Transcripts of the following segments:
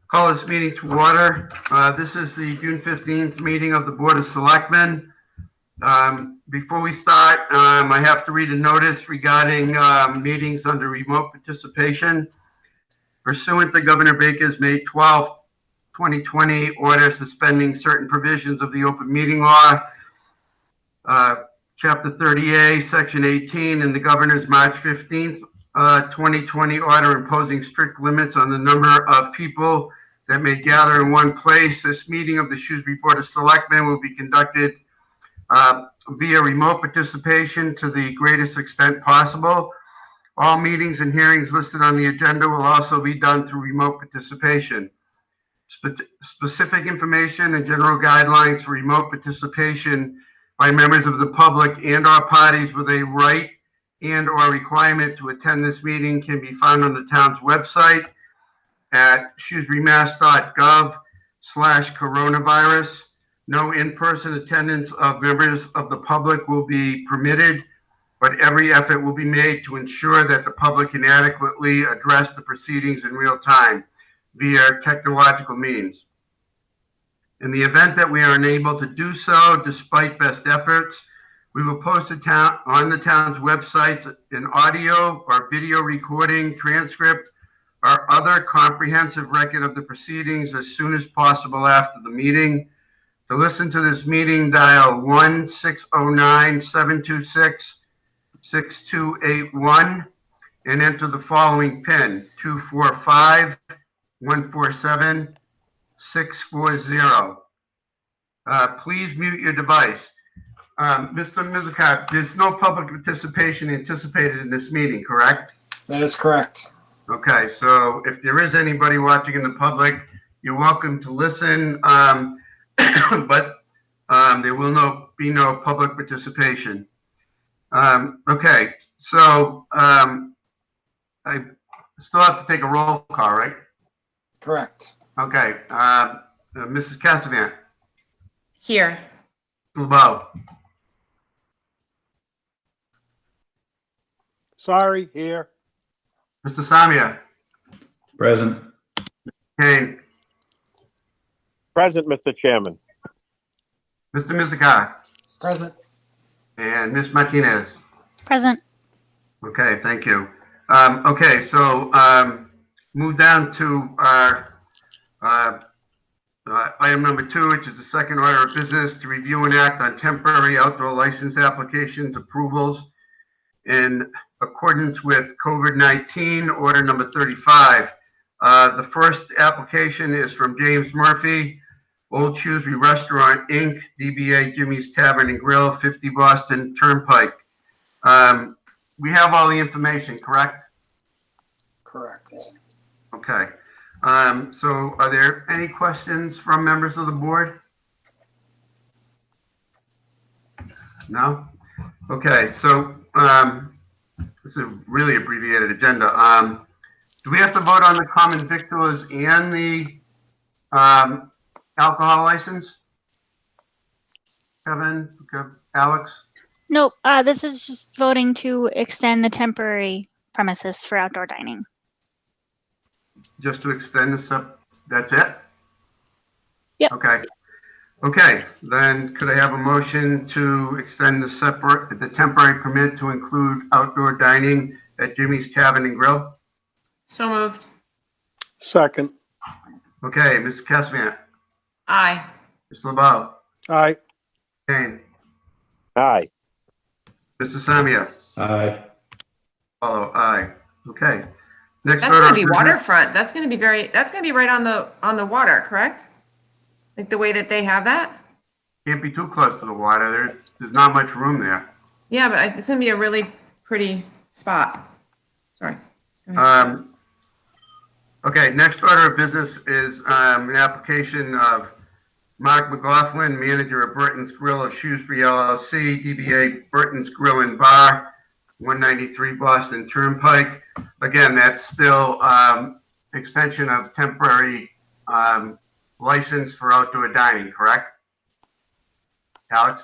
Call this meeting to order. This is the June 15th meeting of the Board of Selectmen. Before we start, I have to read a notice regarding meetings under remote participation. Pursuant to Governor Baker's May 12th, 2020 order suspending certain provisions of the open meeting law, Chapter 30A, Section 18, and the Governor's March 15th, 2020 order imposing strict limits on the number of people that may gather in one place. This meeting of the Shrewsbury Board of Selectmen will be conducted via remote participation to the greatest extent possible. All meetings and hearings listed on the agenda will also be done through remote participation. Specific information and general guidelines for remote participation by members of the public and/or parties with a right and/or requirement to attend this meeting can be found on the town's website at shrewsburymass.gov/coronavirus. No in-person attendance of members of the public will be permitted, but every effort will be made to ensure that the public can adequately address the proceedings in real time via technological means. In the event that we are unable to do so, despite best efforts, we will post on the town's website an audio or video recording, transcript, or other comprehensive record of the proceedings as soon as possible after the meeting. To listen to this meeting, dial 1-609-726-6281 and enter the following PIN, 245-147-640. Please mute your device. Mr. Mizikot, there's no public participation anticipated in this meeting, correct? That is correct. Okay, so if there is anybody watching in the public, you're welcome to listen, but there will be no public participation. Okay, so I still have to take a roll call, right? Correct. Okay, Mrs. Cassavant. Here. LeBeau. Sorry, here. Mr. Samia. Present. Kane. Present, Mr. Chairman. Mr. Mizikot. Present. And Ms. Martinez. Present. Okay, thank you. Okay, so move down to our item number 2, which is the second order of business to review and act on temporary outdoor license applications approvals in accordance with COVID-19 order number 35. The first application is from James Murphy, Old Shrewsbury Restaurant, Inc., DBA Jimmy's Tavern and Grill, 50 Boston Turnpike. We have all the information, correct? Correct. Okay. So are there any questions from members of the board? No? Okay, so this is a really abbreviated agenda. Do we have to vote on the common victuals and the alcohol license? Kevin, Alex? Nope. This is just voting to extend the temporary premises for outdoor dining. Just to extend this up, that's it? Yep. Okay. Okay, then could I have a motion to extend the temporary permit to include outdoor dining at Jimmy's Tavern and Grill? So moved. Second. Okay, Mr. Cassavant. Aye. Mr. LeBeau. Aye. Kane. Aye. Mr. Samia. Aye. Follow, aye. Okay. Next That's order going of to be business- waterfront. That's going to be right on the water, correct? Like the way that they have that? Can't be too close to the water. There's not much room there. Yeah, but it's going to be a really pretty spot. Sorry. Go ahead. Okay, next order of business is an application of Mark McLaughlin, manager of Burton's Grill of Shrewsbury LLC, DBA Burton's Grill and Bar, 193 Boston Turnpike. Again, that's still extension of temporary license for outdoor dining, correct? Alex?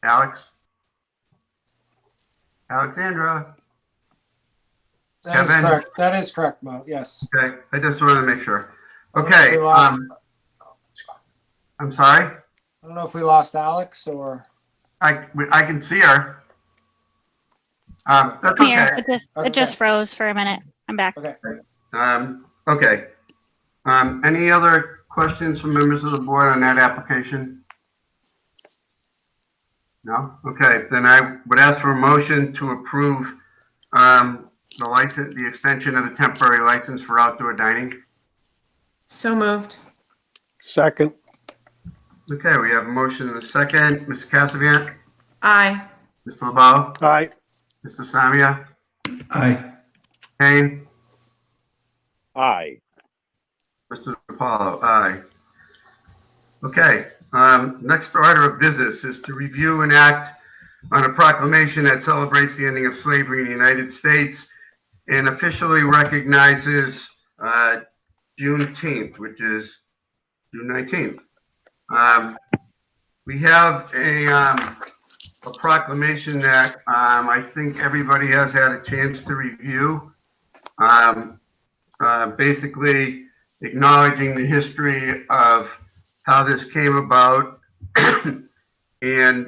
Alex? Alexandra? That is Kevin? correct. That is correct, Mo. Yes. Okay, I just wanted to make sure. I don't know if Okay, we lost- I'm sorry? I don't know if we lost Alex or. I can see her. That's Here, okay. it just froze for a minute. I'm back. Okay. Okay. Any other questions from members of the board on that application? No? Okay, then I would ask for a motion to approve, the license, the extension of the temporary license for outdoor dining. So moved. Second. Okay, we have a motion and a second. Mr. Cassavant? Aye. Mr. LeBeau? Aye. Mr. Samia? Aye. Kane? Aye. Mr. DiPaolo, aye. Okay, next order of business is to review and act on a proclamation that celebrates the ending of slavery in the United States and officially recognizes Juneteenth, which is June 19th. We have a proclamation that I think everybody has had a chance to review. Basically acknowledging the history of how this came about and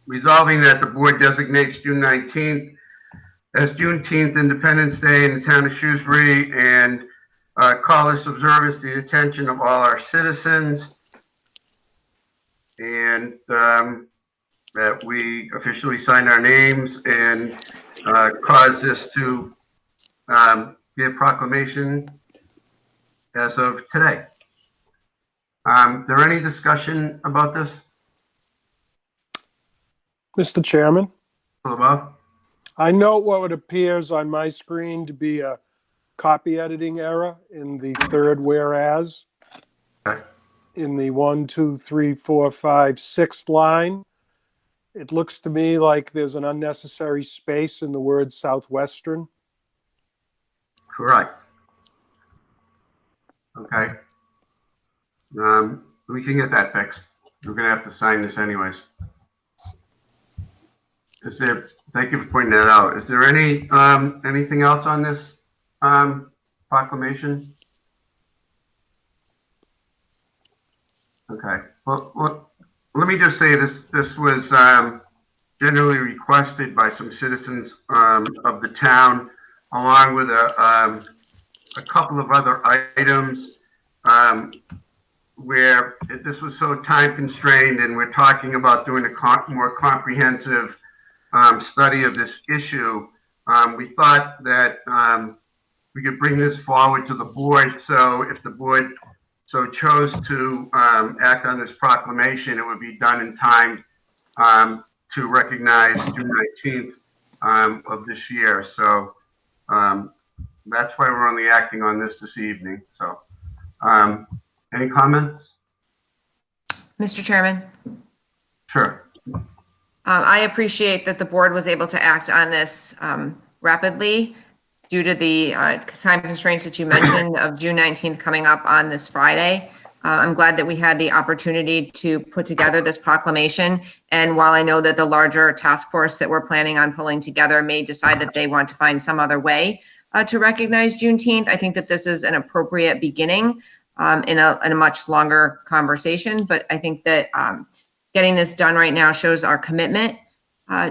resolving that the board designates June 19th as Juneteenth Independence Day in the town of Shrewsbury and call this observance to the attention of all our citizens, and that we officially sign our names and cause this to be a proclamation as of today. There any discussion about this? Mr. Chairman, Above? I note what appears on my screen to be a copy editing error in the third whereas. Okay. In the 1, 2, 3, 4, 5, 6th line, it looks to me like there's an unnecessary space in the word Southwestern. Correct. Okay. We can get that fixed. We're gonna have to sign this anyways. Thank you for pointing that out. Is there anything else on this, proclamation? Okay, well, let me just say this was, generally requested by some citizens, of the town, along with a couple of other items, where this was so time constrained and we're talking about doing a more comprehensive study of this issue. We thought that we could bring this forward to the board. So if the board so chose to act on this proclamation, it would be done in time to recognize June 19th of this year. So that's why we're only acting on this evening. So any comments? Mr. Chairman, Sure. I appreciate that the board was able to act on this rapidly due to the time constraints that you mentioned of June 19th coming up on this Friday. I'm glad that we had the opportunity to put together this proclamation. And while I know that the larger task force that we're planning on pulling together may decide that they want to find some other way to recognize Juneteenth, I think that this is an appropriate beginning in a much longer conversation. But I think that getting this done right now shows our commitment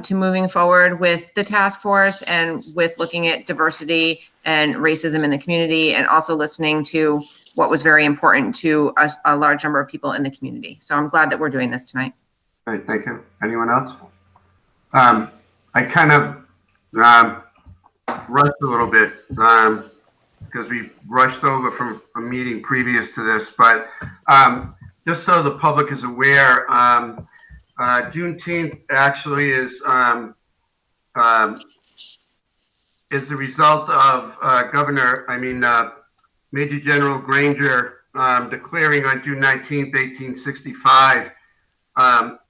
to moving forward with the task force and with looking at diversity and racism in the community, and also listening to what was very important to a large number of people in the community. So I'm glad that we're doing this tonight. Great, thank you. Anyone else? I kind of rushed a little bit because we rushed over from a meeting previous to this, but just so the public is aware, Juneteenth actually is the result of Major General Granger declaring on June 19th, 1865,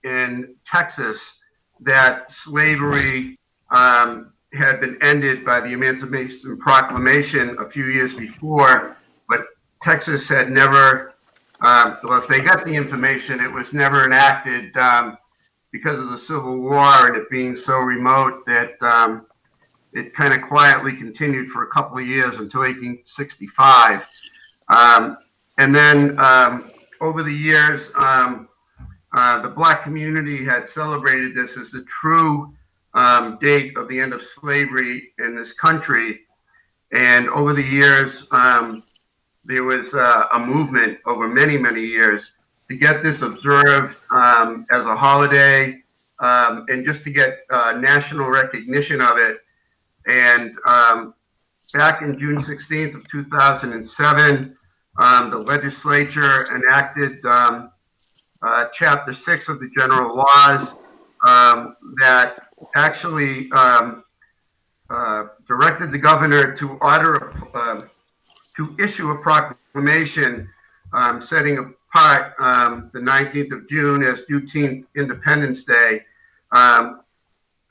in Texas, that slavery had been ended by the Emancipation Proclamation a few years before, but Texas had never, well, if they got the information, it was never enacted because of the Civil War and it being so remote that it kind of quietly continued for a couple of years until 1865. And then over the years, the Black community had celebrated this as the true date of the end of slavery in this country. And over the years, there was a movement over many, many years to get this observed as a holiday and just to get national recognition of it. And back in June 16th of 2007, the legislature enacted Chapter 6 of the General Laws that actually directed the governor to to issue a proclamation setting apart the 19th of June as Juneteenth Independence Day,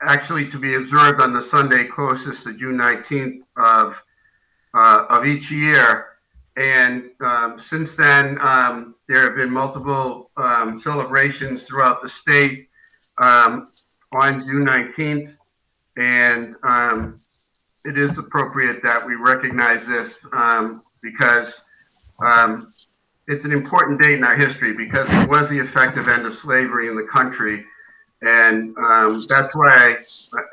actually to be observed on the Sunday closest to June 19th of each year. And since then, there have been multiple celebrations throughout the state on June 19th. And it is appropriate that we recognize this because it's an important date in our history because it was the effective end of slavery in the country. And that's why,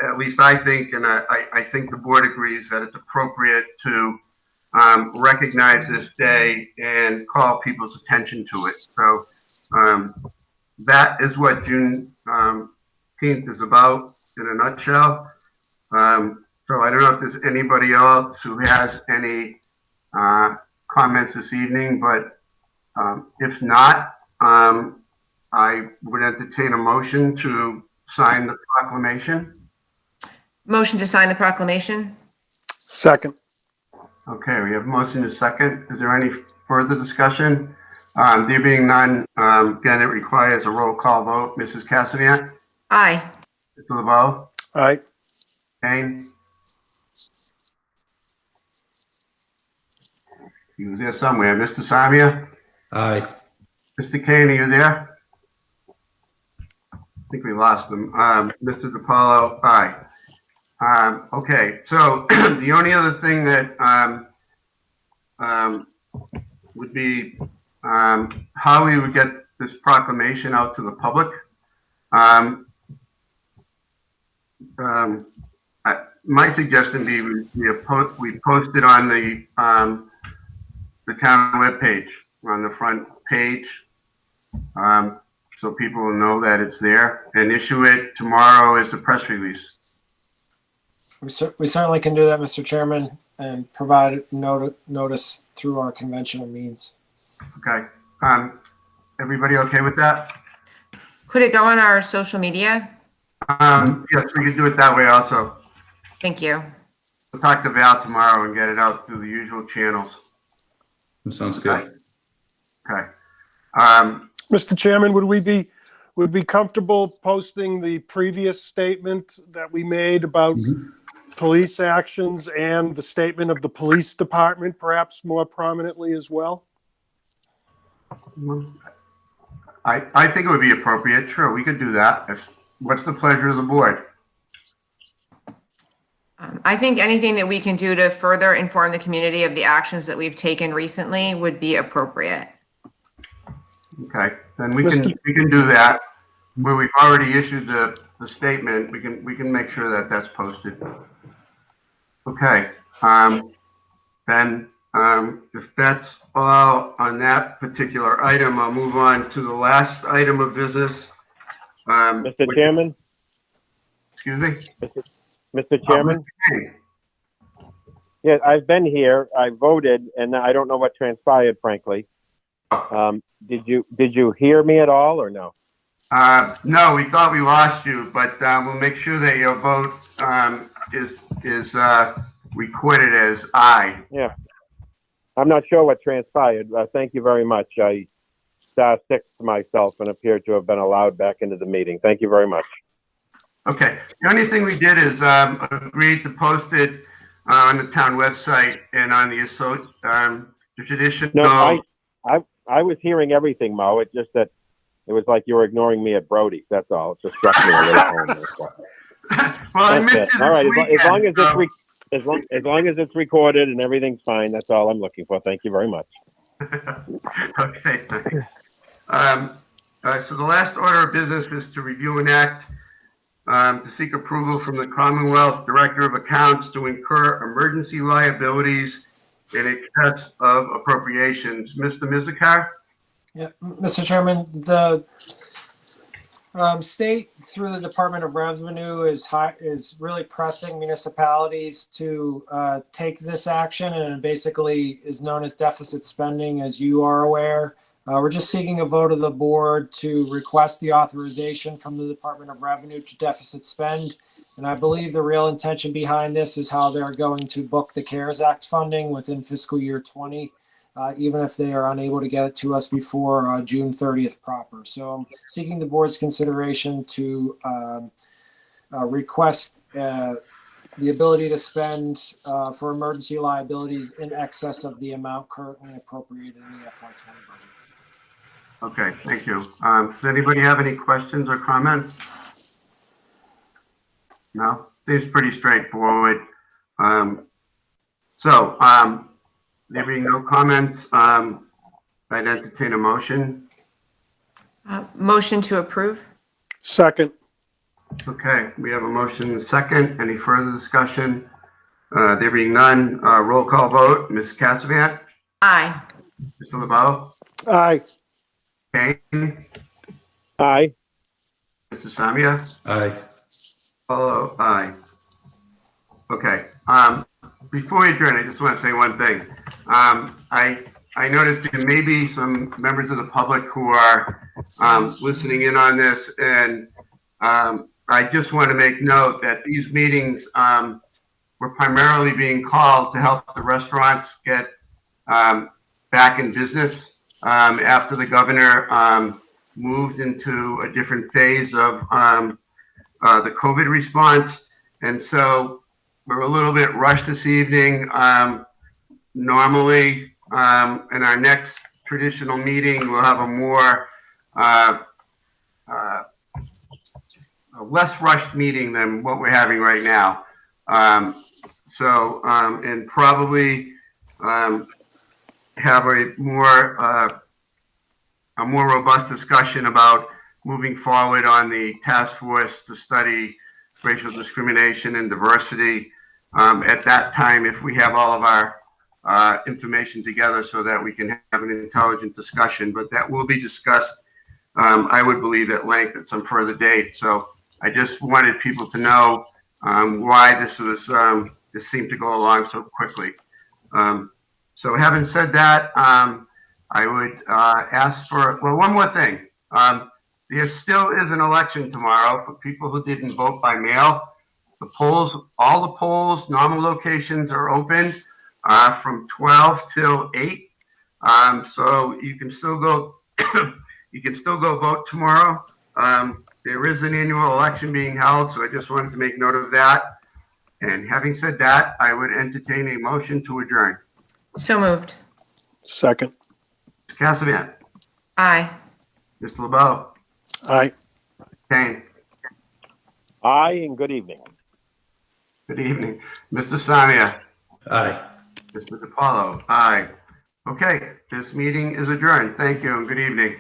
at least I think, and I think the board agrees that it's appropriate to recognize this day and call people's attention to it. So that is what Juneteenth is about in a nutshell. So I don't know if there's anybody else who has any comments this evening, but if not, I would entertain a motion to sign the proclamation. Motion to sign the proclamation? Second. Okay, we have a motion to second. Is there any further discussion? There being none, again, it requires a roll call vote. Mrs. Cassavant? Aye. Mr. LeBeau? Aye. Kane? He was there somewhere. Mr. Samia? Aye. Mr. Kane, are you there? I think we lost him. Mr. DiPaolo, aye. Okay, so the only other thing that would be how we would get this proclamation out to the public. My suggestion would be we post it on the town webpage, on the front page, so people will know that it's there, and issue it tomorrow as a press release. We certainly can do that, Mr. Chairman, and provide notice through our conventional means. Okay. Everybody okay with that? Could it go on our social media? Yes, we could do it that way also. Thank you. We'll talk to Val tomorrow and get it out through the usual channels. That sounds good. Okay. Mr. Chairman, would we be comfortable posting the previous statement that we made about police actions and the statement of the police department perhaps more prominently as well? I think it would be appropriate. Sure, we could do that. What's the pleasure of the board? I think anything that we can do to further inform the community of the actions that we've taken recently would be appropriate. Okay, then we can do that. Where we've already issued the statement, we can make sure that that's posted. Okay, then if that's all on that particular item, I'll move on to the last item of business. Mr. Chairman? Excuse me? Mr. Chairman? Yeah, I've been here, I voted, and I don't know what transpired, frankly. Did you hear me at all or no? No, we thought we lost you, but we'll make sure that your vote is recorded as aye. Yeah. I'm not sure what transpired. Thank you very much. I *6 myself and appear to have been allowed back into the meeting. Thank you very much. Okay. The only thing we did is agreed to post it on the town website and on the traditional. No, I was hearing everything, Mo. It's just that it was like you were ignoring me at Brody's. That's all. It just struck me a little. Well, I That's missed it. it All this right, as long as weekend, so- as long as it's recorded and everything's fine, that's all I'm looking for. Thank you very much. Okay, thanks. So the last order of business is to review and act to seek approval from the Commonwealth Director of Accounts to incur emergency liabilities in excess of appropriations. Mr. Mizikar? Yeah, Mr. Chairman, the state through the Department of Revenue is really pressing municipalities to take this action, and it basically is known as deficit spending, as you are aware. We're just seeking a vote of the board to request the authorization from the Department of Revenue to deficit spend. And I believe the real intention behind this is how they're going to book the CARES Act funding within fiscal year 20. Even if they are unable to get it to us before June 30th proper. So I'm seeking the board's consideration to request the ability to spend for emergency liabilities in excess of the amount currently appropriated in the FY20 budget. Okay, thank you. Does anybody have any questions or comments? No? Seems pretty straightforward. There being no comments, I'd entertain a motion. Motion to approve? Second. Okay, we have a motion and a second. Any further discussion? There being none, roll call vote. Ms. Cassavant? Aye. Mr. LeBeau? Aye. Kane? Aye. Mr. Samia? Aye. Follow, aye. Okay, before we adjourn, I just want to say one thing. I noticed there may be some members of the public who are listening in on this, and I just want to make note that these meetings were primarily being called to help the restaurants get back in business after the governor moved into a different phase of the COVID response. And so we're a little bit rushed this evening. Normally, in our next traditional meeting, we'll have a more, a less rushed meeting than what we're having right now. And probably have a more robust discussion about moving forward on the task force to study racial discrimination and diversity at that time, if we have all of our information together so that we can have an intelligent discussion. But that will be discussed, I would believe, at length at some further date. So I just wanted people to know why this seemed to go along so quickly. So having said that, I would ask for, well, one more thing. There still is an election tomorrow for people who didn't vote by mail. The polls, all the polls, normal locations are open from 12 till 8. So you can still go, you can still go vote tomorrow. There is an annual election being held, so I just wanted to make note of that. And having said that, I would entertain a motion to adjourn. So moved. Second. Ms. Cassavant, Aye. Mr. LeBeau, Aye. Kane, Aye, and good evening. good evening. Mr. Samia, Aye. Mr. DiPaolo, aye. Okay, this meeting is adjourned. Thank you and good evening.